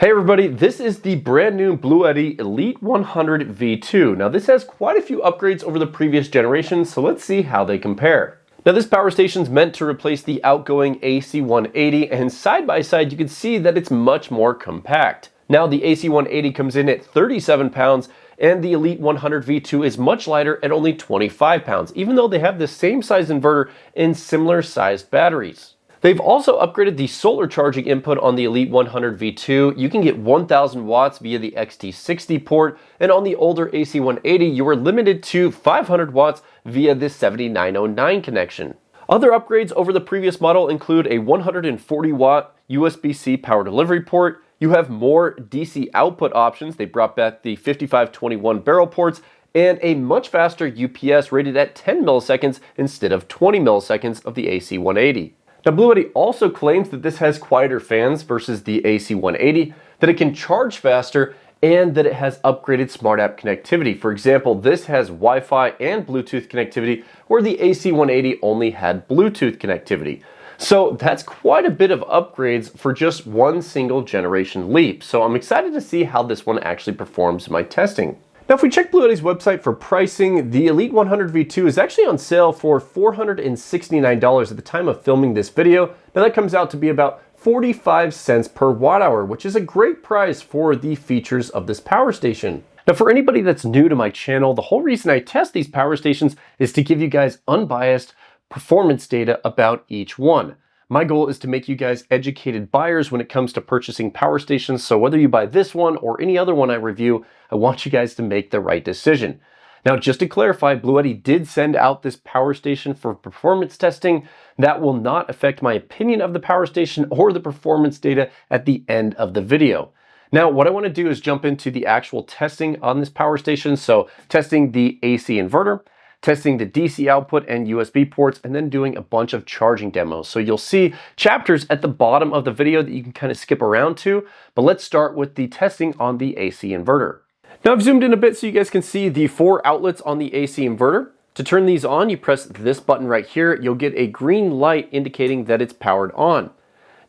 Hey everybody, this is the brand new Bluetti Elite 100 V2. Now this has quite a few upgrades over the previous generation, so let's see how they compare. Now this power station is meant to replace the outgoing AC180, and side by side you can see that it's much more compact. Now the AC180 comes in at 37 pounds, and the Elite 100 V2 is much lighter at only 25 pounds, even though they have the same size inverter and similar sized batteries. They've also upgraded the solar charging input on the Elite 100 V2. You can get 1000 watts via the XT60 port, and on the older AC180, you are limited to 500 watts via the 7909 connection. Other upgrades over the previous model include a 140 watt USB-C power delivery port. You have more DC output options. They brought back the 5521 barrel ports, and a much faster UPS rated at 10 milliseconds instead of 20 milliseconds of the AC180. Now Bluetti also claims that this has quieter fans versus the AC180, that it can charge faster, and that it has upgraded Smart App connectivity. For example, this has Wi-Fi and Bluetooth connectivity, where the AC180 only had Bluetooth connectivity. So that's quite a bit of upgrades for just one single generation leap. So I'm excited to see how this one actually performs in my testing. Now if we check Bluetti's website for pricing, the Elite 100 V2 is actually on sale for $469 at the time of filming this video. Now that comes out to be about 45 cents per watt hour, which is a great price for the features of this power station. Now for anybody that's new to my channel, the whole reason I test these power stations is to give you guys unbiased performance data about each one. My goal is to make you guys educated buyers when it comes to purchasing power stations, so whether you buy this one or any other one I review, I want you guys to make the right decision. Now just to clarify, Bluetti did send out this power station for performance testing. That will not affect my opinion of the power station or the performance data at the end of the video. Now what I want to do is jump into the actual testing on this power station, so testing the AC inverter, testing the DC output and USB ports, and then doing a bunch of charging demos. So you'll see chapters at the bottom of the video that you can kind of skip around to, but let's start with the testing on the AC inverter. Now I've zoomed in a bit so you guys can see the 4 outlets on the AC inverter. To turn these on, you press this button right here. You'll get a green light indicating that it's powered on.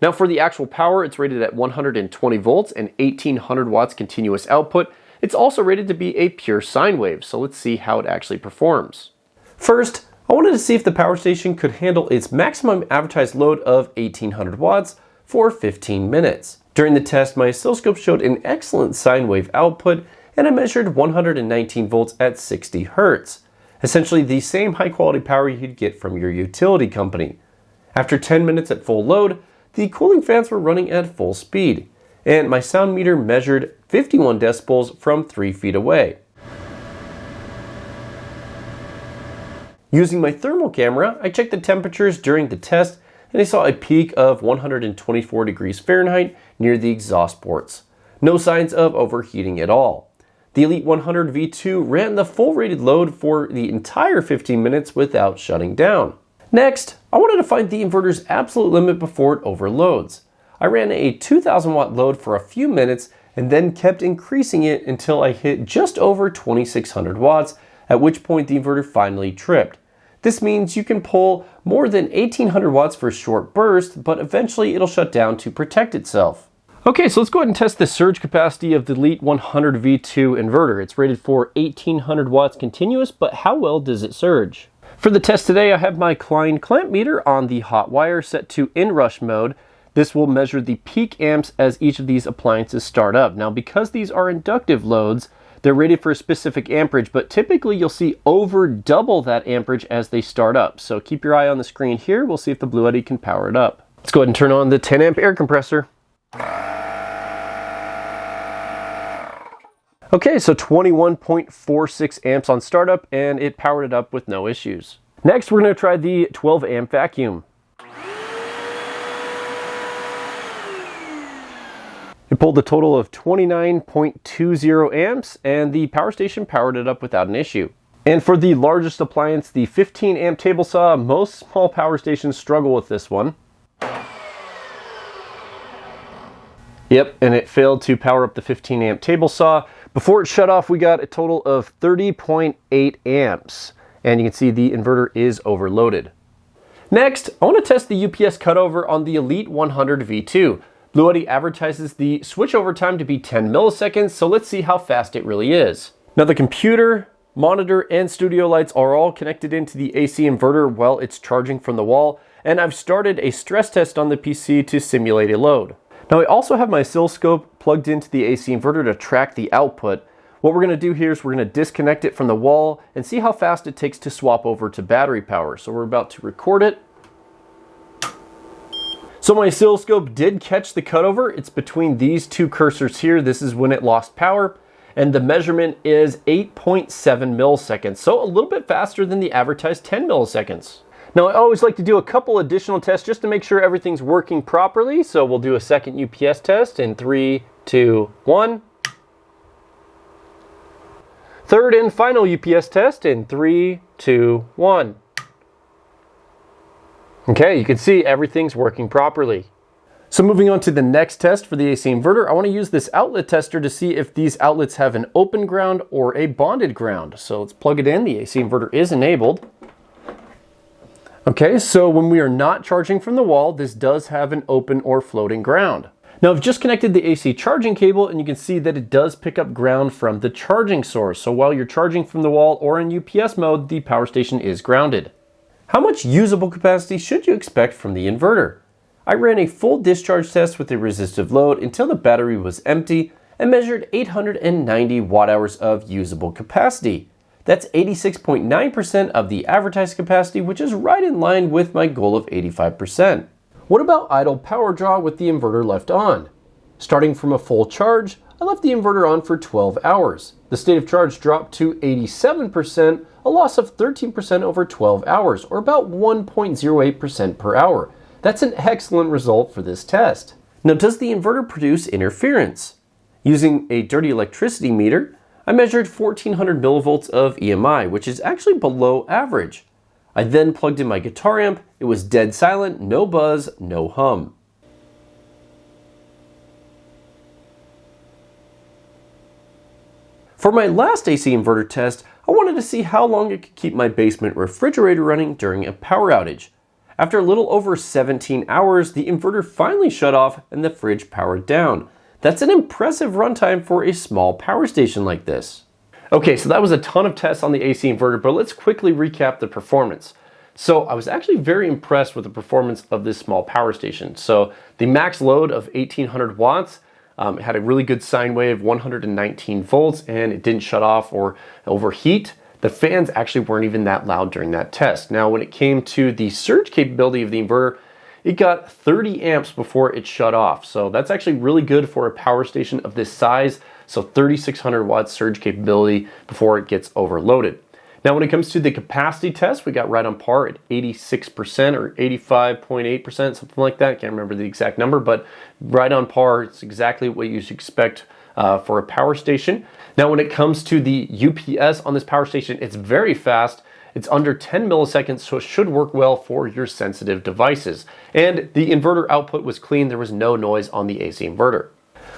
Now for the actual power, it's rated at 120 volts and 1800 watts continuous output. It's also rated to be a pure sine wave, so let's see how it actually performs. First, I wanted to see if the power station could handle its maximum advertised load of 1800 watts for 15 minutes. During the test, my oscilloscope showed an excellent sine wave output, and I measured 119 volts at 60 hertz. Essentially the same high quality power you'd get from your utility company. After 10 minutes at full load, the cooling fans were running at full speed, and my sound meter measured 51 decibels from 3 feet away. Using my thermal camera, I checked the temperatures during the test, and I saw a peak of 124 degrees Fahrenheit near the exhaust ports. No signs of overheating at all. The Elite 100 V2 ran the full rated load for the entire 15 minutes without shutting down. Next, I wanted to find the inverter's absolute limit before it overloads. I ran a 2000 watt load for a few minutes and then kept increasing it until I hit just over 2600 watts, at which point the inverter finally tripped. This means you can pull more than 1800 watts for a short burst, but eventually it'll shut down to protect itself. Okay, so let's go ahead and test the surge capacity of the Elite 100 V2 inverter. It's rated for 1800 watts continuous, but how well does it surge? For the test today, I have my Klein clamp meter on the hot wire set to inrush mode. This will measure the peak amps as each of these appliances start up. Now, because these are inductive loads, they're rated for a specific amperage, but typically you'll see over double that amperage as they start up. So keep your eye on the screen here. We'll see if the Bluetti can power it up. Let's go ahead and turn on the 10 amp air compressor. Okay, so 21.46 amps on startup, and it powered it up with no issues. Next, we're going to try the 12 amp vacuum. It pulled a total of 29.20 amps, and the power station powered it up without an issue. And for the largest appliance, the 15 amp table saw, most small power stations struggle with this one. Yep, and it failed to power up the 15 amp table saw. Before it shut off, we got a total of 30.8 amps, and you can see the inverter is overloaded. Next, I want to test the UPS cutover on the Elite 100 V2. Bluetti advertises the switchover time to be 10 milliseconds, so let's see how fast it really is. Now the computer, monitor, and studio lights are all connected into the AC inverter while it's charging from the wall, and I've started a stress test on the PC to simulate a load. Now I also have my oscilloscope plugged into the AC inverter to track the output. What we're going to do here is we're going to disconnect it from the wall and see how fast it takes to swap over to battery power. So we're about to record it. So my oscilloscope did catch the cutover. It's between these two cursors here. This is when it lost power, and the measurement is 8.7 milliseconds. So a little bit faster than the advertised 10 milliseconds. Now I always like to do a couple additional tests just to make sure everything's working properly. So we'll do a second UPS test in 3, 2, 1. Third and final UPS test in 3, 2, 1. Okay, you can see everything's working properly. So moving on to the next test for the AC inverter, I want to use this outlet tester to see if these outlets have an open ground or a bonded ground. So let's plug it in. The AC inverter is enabled. Okay, so when we are not charging from the wall, this does have an open or floating ground. Now I've just connected the AC charging cable, and you can see that it does pick up ground from the charging source. So while you're charging from the wall or in UPS mode, the power station is grounded. How much usable capacity should you expect from the inverter? I ran a full discharge test with a resistive load until the battery was empty and measured 890 watt hours of usable capacity. That's 86.9% of the advertised capacity, which is right in line with my goal of 85%. What about idle power draw with the inverter left on? Starting from a full charge, I left the inverter on for 12 hours. The state of charge dropped to 87%, a loss of 13% over 12 hours, or about 1.08% per hour. That's an excellent result for this test. Now, does the inverter produce interference? Using a dirty electricity meter, I measured 1400 millivolts of EMI, which is actually below average. I then plugged in my guitar amp. It was dead silent, no buzz, no hum. For my last AC inverter test, I wanted to see how long it could keep my basement refrigerator running during a power outage. After a little over 17 hours, the inverter finally shut off and the fridge powered down. That's an impressive runtime for a small power station like this. Okay, so that was a ton of tests on the AC inverter, but let's quickly recap the performance. So I was actually very impressed with the performance of this small power station. So the max load of 1800 watts, it had a really good sine wave, 119 volts, and it didn't shut off or overheat. The fans actually weren't even that loud during that test. Now, when it came to the surge capability of the inverter, it got 30 amps before it shut off. So that's actually really good for a power station of this size. So 3600 watts surge capability before it gets overloaded. Now, when it comes to the capacity test, we got right on par at 86% or 85.8%, something like that. Can't remember the exact number, but right on par. It's exactly what you should expect for a power station. Now, when it comes to the UPS on this power station, it's very fast. It's under 10 milliseconds, so it should work well for your sensitive devices. And the inverter output was clean. There was no noise on the AC inverter.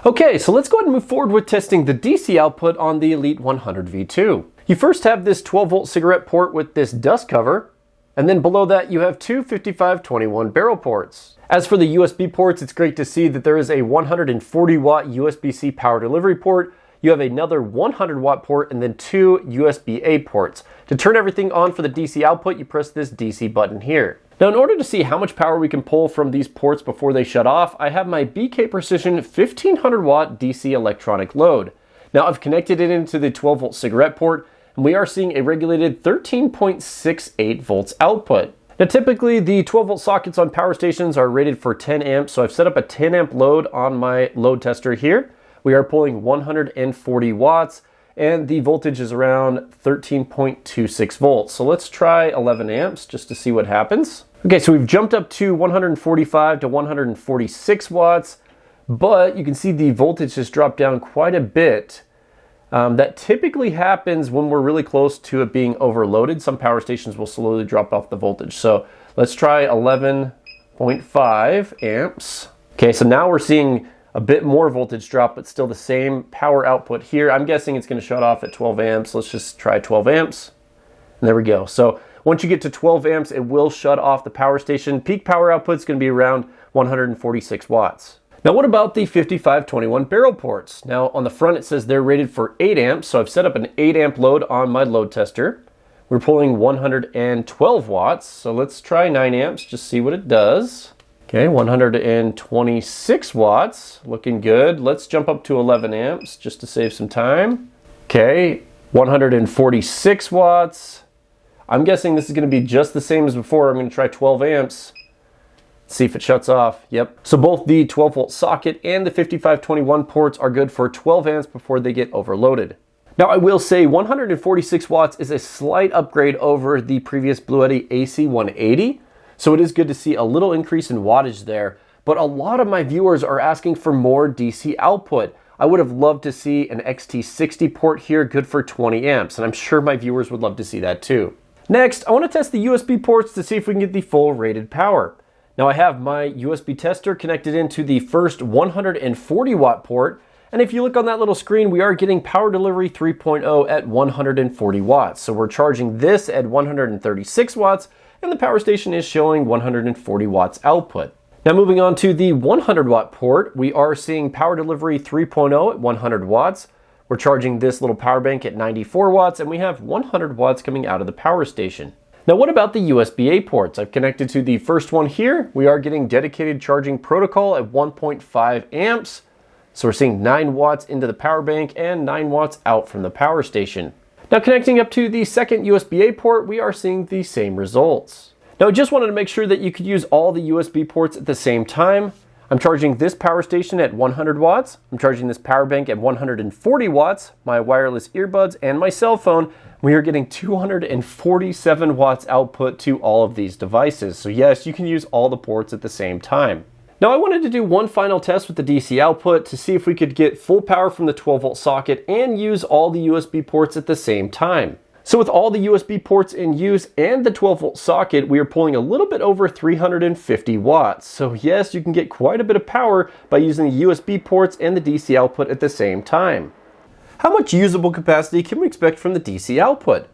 Okay, so let's go ahead and move forward with testing the DC output on the Elite 100 V2. You first have this 12-volt cigarette port with this dust cover, and then below that you have two 5521 barrel ports. As for the USB ports, it's great to see that there is a 140 watt USB-C power delivery port. You have another 100 watt port and then two USB-A ports. To turn everything on for the DC output, you press this DC button here. Now, in order to see how much power we can pull from these ports before they shut off, I have my BK Precision 1500 watt DC electronic load. Now, I've connected it into the 12-volt cigarette port, and we are seeing a regulated 13.68 volts output. Now, typically the 12-volt sockets on power stations are rated for 10 amps, so I've set up a 10 amp load on my load tester here. We are pulling 140 watts, and the voltage is around 13.26 volts. So let's try 11 amps just to see what happens. Okay, so we've jumped up to 145 to 146 watts, but you can see the voltage has dropped down quite a bit. That typically happens when we're really close to it being overloaded. Some power stations will slowly drop off the voltage. So let's try 11.5 amps. Okay, so now we're seeing a bit more voltage drop, but still the same power output here. I'm guessing it's going to shut off at 12 amps. Let's just try 12 amps. And there we go. So once you get to 12 amps, it will shut off the power station. Peak power output is going to be around 146 watts. Now what about the 5521 barrel ports? Now on the front it says they're rated for 8 amps, so I've set up an 8 amp load on my load tester. We're pulling 112 watts, so let's try 9 amps, just see what it does. Okay, 126 watts, looking good. Let's jump up to 11 amps just to save some time. Okay, 146 watts. I'm guessing this is going to be just the same as before. I'm going to try 12 amps. See if it shuts off. Yep. So both the 12 volt socket and the 5521 ports are good for 12 amps before they get overloaded. Now I will say 146 watts is a slight upgrade over the previous Bluetti AC 180. So it is good to see a little increase in wattage there, but a lot of my viewers are asking for more DC output. I would have loved to see an XT60 port here, good for 20 amps, and I'm sure my viewers would love to see that too. Next, I want to test the USB ports to see if we can get the full rated power. Now I have my USB tester connected into the first 140 watt port, and if you look on that little screen, we are getting power delivery 3.0 at 140 watts. So we're charging this at 136 watts, and the power station is showing 140 watts output. Now moving on to the 100 watt port, we are seeing power delivery 3.0 at 100 watts. We're charging this little power bank at 94 watts, and we have 100 watts coming out of the power station. Now what about the USB-A ports? I've connected to the first one here. We are getting dedicated charging protocol at 1.5 amps. So we're seeing 9 watts into the power bank and 9 watts out from the power station. Now connecting up to the second USB-A port, we are seeing the same results. Now I just wanted to make sure that you could use all the USB ports at the same time. I'm charging this power station at 100 watts. I'm charging this power bank at 140 watts, my wireless earbuds and my cell phone. We are getting 247 watts output to all of these devices. So yes, you can use all the ports at the same time. Now I wanted to do one final test with the DC output to see if we could get full power from the 12 volt socket and use all the USB ports at the same time. So with all the USB ports in use and the 12 volt socket, we are pulling a little bit over 350 watts. So yes, you can get quite a bit of power by using the USB ports and the DC output at the same time. How much usable capacity can we expect from the DC output?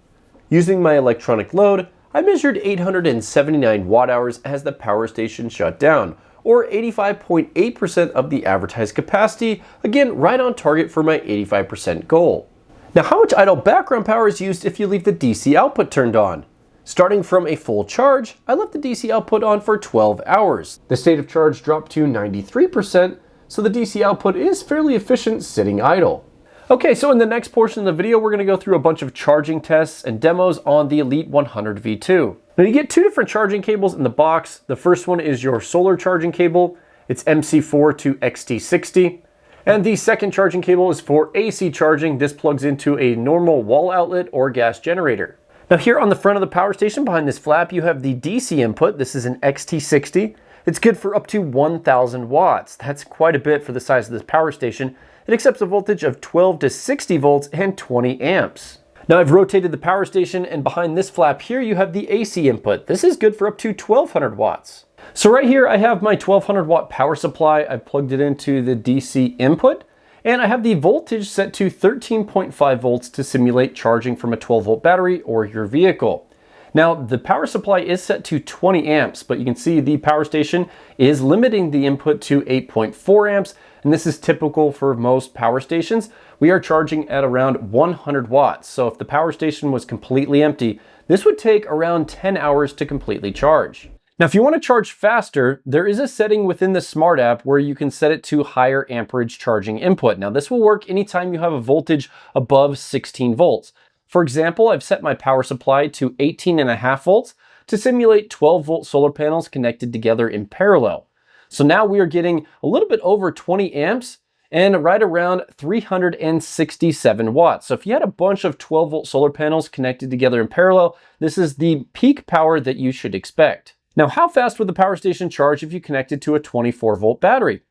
Using my electronic load, I measured 879 watt hours as the power station shut down, or 85.8% of the advertised capacity, again right on target for my 85% goal. Now how much idle background power is used if you leave the DC output turned on? Starting from a full charge, I left the DC output on for 12 hours. The state of charge dropped to 93%, so the DC output is fairly efficient sitting idle. Okay, so in the next portion of the video, we're going to go through a bunch of charging tests and demos on the Elite 100 V2. Now you get two different charging cables in the box. The first one is your solar charging cable. It's MC4 to XT60. And the second charging cable is for AC charging. This plugs into a normal wall outlet or gas generator. Now here on the front of the power station behind this flap, you have the DC input. This is an XT60. It's good for up to 1000 watts. That's quite a bit for the size of this power station. It accepts a voltage of 12 to 60 volts and 20 amps. Now I've rotated the power station, and behind this flap here you have the AC input. This is good for up to 1200 watts. So right here I have my 1200 watt power supply. I've plugged it into the DC input, and I have the voltage set to 13.5 volts to simulate charging from a 12 volt battery or your vehicle. Now the power supply is set to 20 amps, but you can see the power station is limiting the input to 8.4 amps, and this is typical for most power stations. We are charging at around 100 watts, so if the power station was completely empty, this would take around 10 hours to completely charge. Now if you want to charge faster, there is a setting within the Smart App where you can set it to higher amperage charging input. Now this will work anytime you have a voltage above 16 volts. For example, I've set my power supply to 18.5 volts to simulate 12 volt solar panels connected together in parallel. So now we are getting a little bit over 20 amps and right around 367 watts. So if you had a bunch of 12 volt solar panels connected together in parallel, this is the peak power that you should expect. Now, how fast would the power station charge if you connected to a 24 volt battery?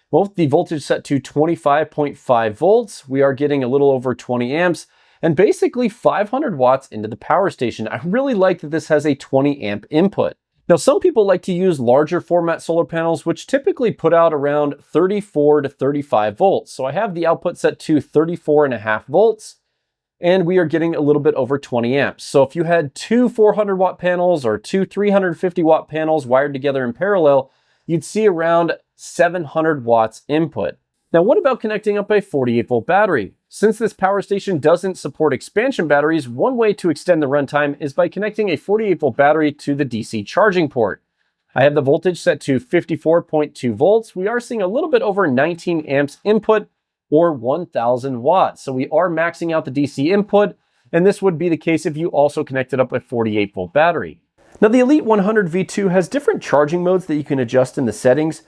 Well, the voltage set to 25.5 volts, we are getting a little over 20 amps and basically 500 watts into the power station. I really like that this has a 20 amp input. Now, some people like to use larger format solar panels, which typically put out around 34 to 35 volts. So I have the output set to 34.5 volts, and we are getting a little bit over 20 amps. So if you had two 400 watt panels or two 350 watt panels wired together in parallel, you'd see around 700 watts input. Now, what about connecting up a 48-volt battery? Since this power station doesn't support expansion batteries, one way to extend the runtime is by connecting a 48-volt battery to the DC charging port. I have the voltage set to 54.2 volts. We are seeing a little bit over 19 amps input, or 1000 watts. So we are maxing out the DC input, and this would be the case if you also connected up a 48-volt battery. Now, the Elite 100 V2 has different charging modes that you can adjust in the settings.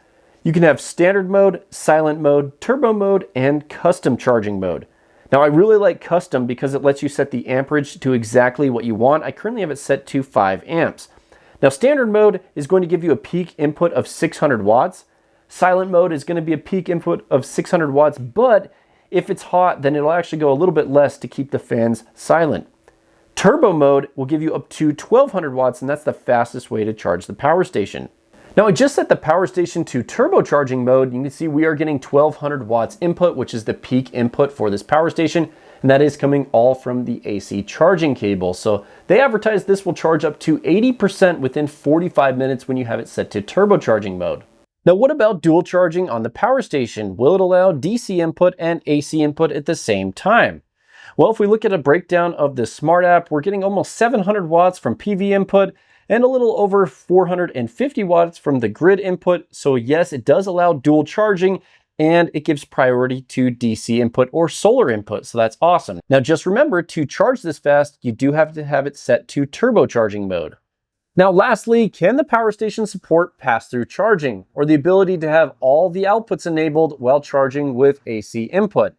You can have standard mode, silent mode, turbo mode, and custom charging mode. Now, I really like custom because it lets you set the amperage to exactly what you want. I currently have it set to 5 amps. Now, standard mode is going to give you a peak input of 600 watts. Silent mode is going to be a peak input of 600 watts, but if it's hot, then it'll actually go a little bit less to keep the fans silent. Turbo mode will give you up to 1200 watts, and that's the fastest way to charge the power station. Now, I just set the power station to turbocharging mode. You can see we are getting 1200 watts input, which is the peak input for this power station, and that is coming all from the AC charging cable. So they advertise this will charge up to 80% within 45 minutes when you have it set to turbocharging mode. Now, what about dual charging on the power station? Will it allow DC input and AC input at the same time? Well, if we look at a breakdown of the Smart App, we're getting almost 700 watts from PV input and a little over 450 watts from the grid input. So yes, it does allow dual charging, and it gives priority to DC input or solar input. So that's awesome. Now, just remember, to charge this fast, you do have to have it set to turbocharging mode. Now, lastly, can the power station support pass-through charging, or the ability to have all the outputs enabled while charging with AC input?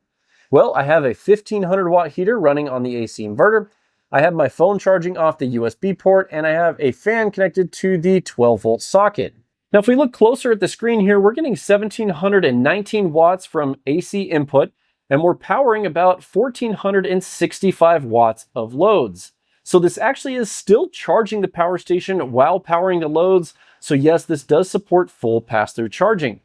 Well, I have a 1500 watt heater running on the AC inverter. I have my phone charging off the USB port, and I have a fan connected to the 12 volt socket. Now, if we look closer at the screen here, we're getting 1719 watts from AC input, and we're powering about 1465 watts of loads. So this actually is still charging the power station while powering the loads. So yes, this does support full pass-through charging.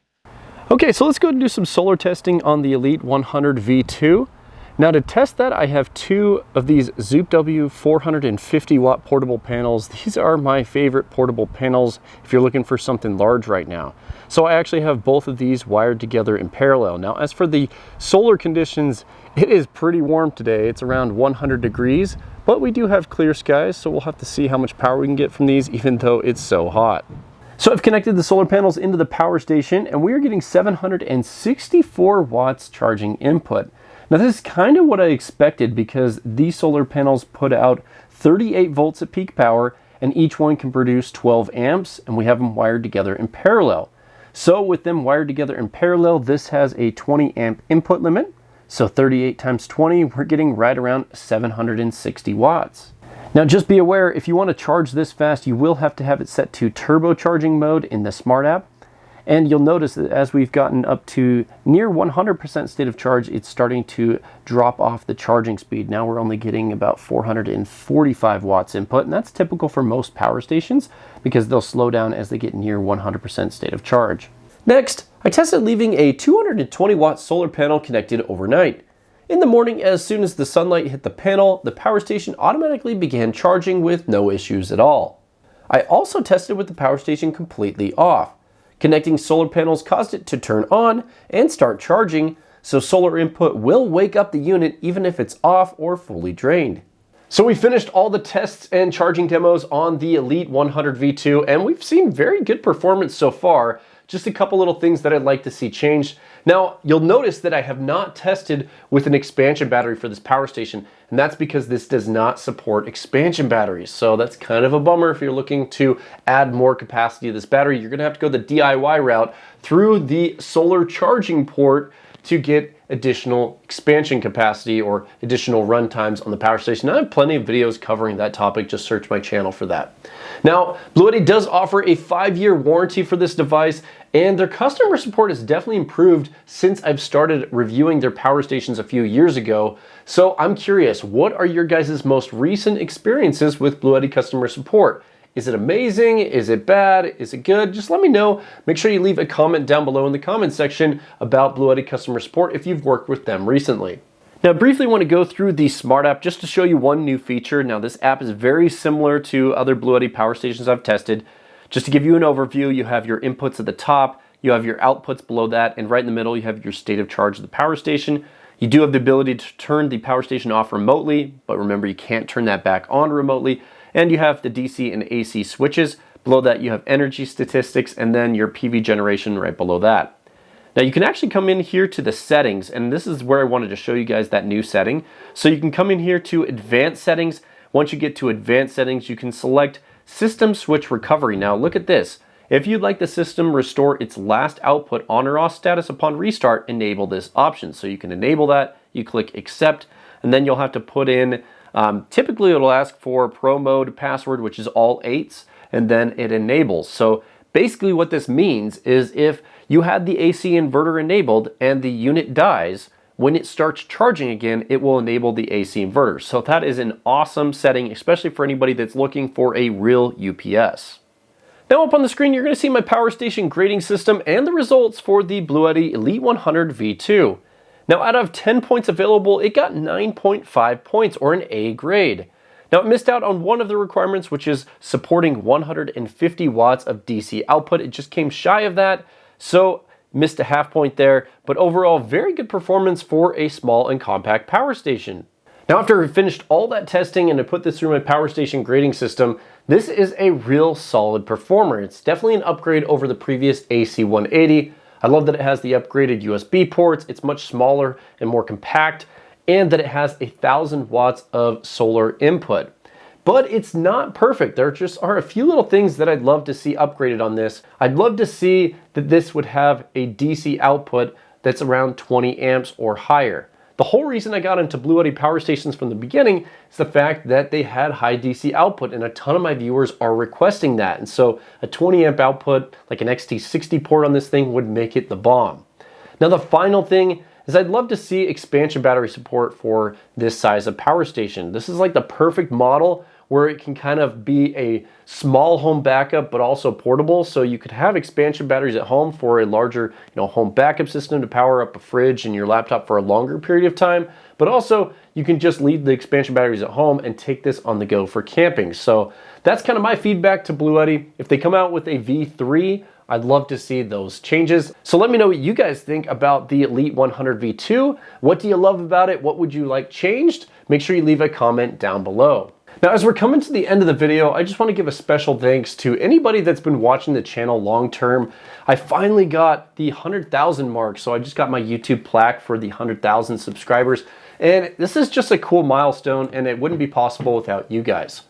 Okay, so let's go and do some solar testing on the Elite 100 V2. Now, to test that, I have two of these ZoopW 450 watt portable panels. These are my favorite portable panels if you're looking for something large right now. So I actually have both of these wired together in parallel. Now, as for the solar conditions, it is pretty warm today. It's around 100 degrees, but we do have clear skies, so we'll have to see how much power we can get from these, even though it's so hot. So I've connected the solar panels into the power station, and we are getting 764 watts charging input. Now, this is kind of what I expected because these solar panels put out 38 volts at peak power, and each one can produce 12 amps, and we have them wired together in parallel. So with them wired together in parallel, this has a 20 amp input limit. So 38 times 20, we're getting right around 760 watts. Now, just be aware, if you want to charge this fast, you will have to have it set to turbocharging mode in the Smart App. And you'll notice that as we've gotten up to near 100% state of charge, it's starting to drop off the charging speed. Now we're only getting about 445 watts input, and that's typical for most power stations because they'll slow down as they get near 100% state of charge. Next, I tested leaving a 220 watt solar panel connected overnight. In the morning, as soon as the sunlight hit the panel, the power station automatically began charging with no issues at all. I also tested with the power station completely off. Connecting solar panels caused it to turn on and start charging, so solar input will wake up the unit even if it's off or fully drained. So we finished all the tests and charging demos on the Elite 100 V2, and we've seen very good performance so far. Just a couple little things that I'd like to see changed. Now, you'll notice that I have not tested with an expansion battery for this power station, and that's because this does not support expansion batteries. So that's kind of a bummer. If you're looking to add more capacity to this battery, you're gonna have to go the DIY route through the solar charging port to get additional expansion capacity or additional run times on the power station. I have plenty of videos covering that topic. Just search my channel for that. Now, Bluetti does offer a 5-year warranty for this device, and their customer support has definitely improved since I've started reviewing their power stations a few years ago. So I'm curious, what are your guys' most recent experiences with Bluetti customer support? Is it amazing? Is it bad? Is it good? Just let me know. Make sure you leave a comment down below in the comment section about Bluetti customer support if you've worked with them recently. Now, I briefly want to go through the Smart App just to show you one new feature. Now, this app is very similar to other Bluetti power stations I've tested. Just to give you an overview, you have your inputs at the top, you have your outputs below that, and right in the middle you have your state of charge of the power station. You do have the ability to turn the power station off remotely, but remember you can't turn that back on remotely. And you have the DC and AC switches. Below that you have energy statistics, and then your PV generation right below that. Now you can actually come in here to the settings, and this is where I wanted to show you guys that new setting. So you can come in here to advanced settings. Once you get to advanced settings, you can select system switch recovery. Now look at this. If you'd like the system restore its last output on or off status upon restart, enable this option. So you can enable that, you click accept, and then you'll have to put in, typically it'll ask for pro mode password, which is all 8s, and then it enables. So basically what this means is if you had the AC inverter enabled and the unit dies, when it starts charging again, it will enable the AC inverter. So that is an awesome setting, especially for anybody that's looking for a real UPS. Now up on the screen, you're going to see my power station grading system and the results for the Bluetti Elite 100 V2. Now out of 10 points available, it got 9.5 points, or an A grade. Now it missed out on one of the requirements, which is supporting 150 watts of DC output. It just came shy of that, so missed a half point there, but overall very good performance for a small and compact power station. Now after I finished all that testing and I put this through my power station grading system, this is a real solid performer. It's definitely an upgrade over the previous AC 180. I love that it has the upgraded USB ports, it's much smaller and more compact, and that it has 1,000 watts of solar input. But it's not perfect. There just are a few little things that I'd love to see upgraded on this. I'd love to see that this would have a DC output that's around 20 amps or higher. The whole reason I got into Bluetti power stations from the beginning is the fact that they had high DC output, and a ton of my viewers are requesting that. And so a 20 amp output, like an XT60 port on this thing, would make it the bomb. Now the final thing is I'd love to see expansion battery support for this size of power station. This is like the perfect model where it can kind of be a small home backup but also portable, so you could have expansion batteries at home for a larger, home backup system to power up a fridge and your laptop for a longer period of time, but also you can just leave the expansion batteries at home and take this on the go for camping. So that's kind of my feedback to Bluetti. If they come out with a V3, I'd love to see those changes. So let me know what you guys think about the Elite 100 V2. What do you love about it? What would you like changed? Make sure you leave a comment down below. Now, as we're coming to the end of the video, I just want to give a special thanks to anybody that's been watching the channel long term. I finally got the 100,000 mark, so I just got my YouTube plaque for the 100,000 subscribers. And this is just a cool milestone, and it wouldn't be possible without you guys.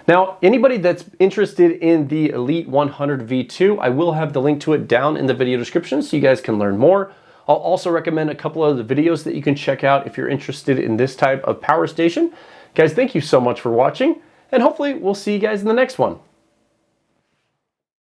Now, anybody that's interested in the Elite 100 V2, I will have the link to it down in the video description so you guys can learn more. I'll also recommend a couple of the videos that you can check out if you're interested in this type of power station. Guys, thank you so much for watching, and hopefully we'll see you guys in the next one.